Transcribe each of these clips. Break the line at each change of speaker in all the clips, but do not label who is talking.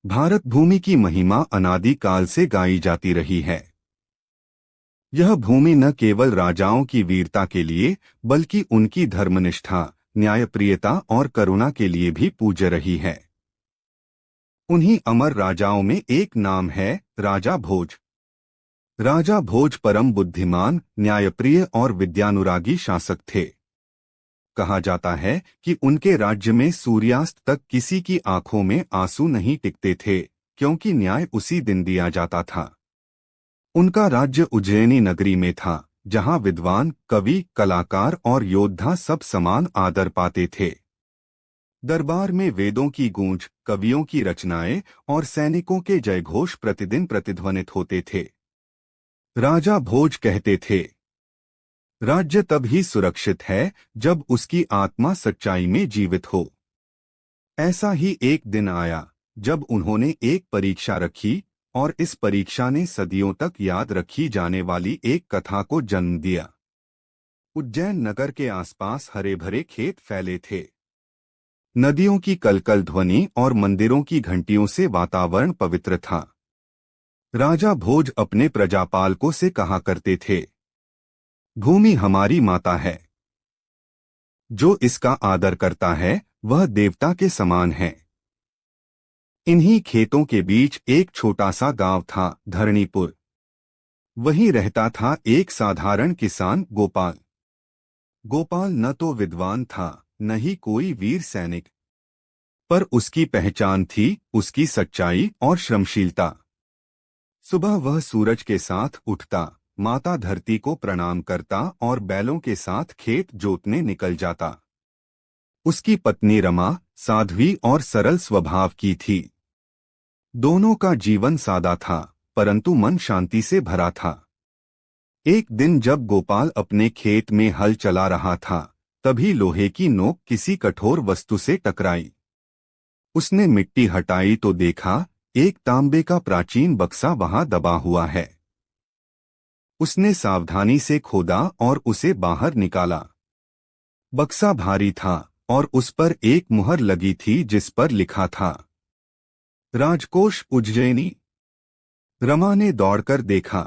भारत भूमि की महिमा अनादि काल से गाई जाती रही है। यह भूमि न केवल राजाओं की वीरता के लिए बल्कि उनकी धर्मनिष्ठा, न्यायप्रियता और करुणा के लिए भी पूज्य रही है। उन्हीं अमर राजाओं में एक नाम है राजा भोज। राजा भोज परम बुद्धिमान, न्यायप्रिय और विद्यानुरागी शासक थे। कहा जाता है कि उनके राज्य में सूर्यास्त तक किसी की आंखों में आंसू नहीं टिकते थे, क्योंकि न्याय उसी दिन दिया जाता था। उनका राज्य उज्जैनी नगरी में था, जहां विद्वान, कवि, कलाकार और योद्धा सब समान आदर पाते थे। दरबार में वेदों की गूंज, कवियों की रचनाएं और सैनिकों के जयघोष प्रतिदिन प्रतिध्वनित होते थे। राजा भोज कहते थे, राज्य तब ही सुरक्षित है जब उसकी आत्मा सच्चाई में जीवित हो। ऐसा ही एक दिन आया जब उन्होंने एक परीक्षा रखी, और इस परीक्षा ने सदियों तक याद रखी जाने वाली एक कथा को जन्म दिया। उज्जैन नगर के आसपास हरे भरे खेत फैले थे। नदियों की कलकल ध्वनि और मंदिरों की घंटियों से वातावरण पवित्र था। राजा भोज अपने प्रजापालकों से कहा करते थे, भूमि हमारी माता है। जो इसका आदर करता है वह देवता के समान है। इन्हीं खेतों के बीच एक छोटा सा गांव था, धरणीपुर। वहीं रहता था एक साधारण किसान, गोपाल। गोपाल न तो विद्वान था, न ही कोई वीर सैनिक, पर उसकी पहचान थी उसकी सच्चाई और श्रमशीलता। सुबह वह सूरज के साथ उठता, माता धरती को प्रणाम करता और बैलों के साथ खेत जोतने निकल जाता। उसकी पत्नी रमा साध्वी और सरल स्वभाव की थी। दोनों का जीवन सादा था, परंतु मन शांति से भरा था। एक दिन जब गोपाल अपने खेत में हल चला रहा था, तभी लोहे की नोक किसी कठोर वस्तु से टकराई। उसने मिट्टी हटाई तो देखा, एक तांबे का प्राचीन बक्सा वहां दबा हुआ है। उसने सावधानी से खोदा और उसे बाहर निकाला। बक्सा भारी था और उस पर एक मुहर लगी थी जिस पर लिखा था, राजकोष उज्जैनी। रमा ने दौड़कर देखा।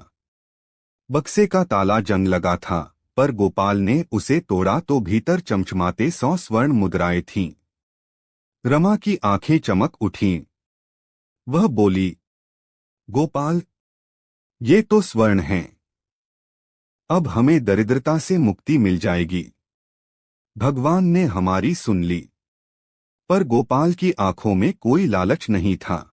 बक्से का ताला जंग लगा था, पर गोपाल ने उसे तोड़ा तो भीतर चमचमाते 100 स्वर्ण मुद्राएं थीं। रमा की आंखें चमक उठीं। वह बोली, गोपाल, ये तो स्वर्ण हैं। अब हमें दरिद्रता से मुक्ति मिल जाएगी। भगवान ने हमारी सुन ली। पर गोपाल की आंखों में कोई लालच नहीं था।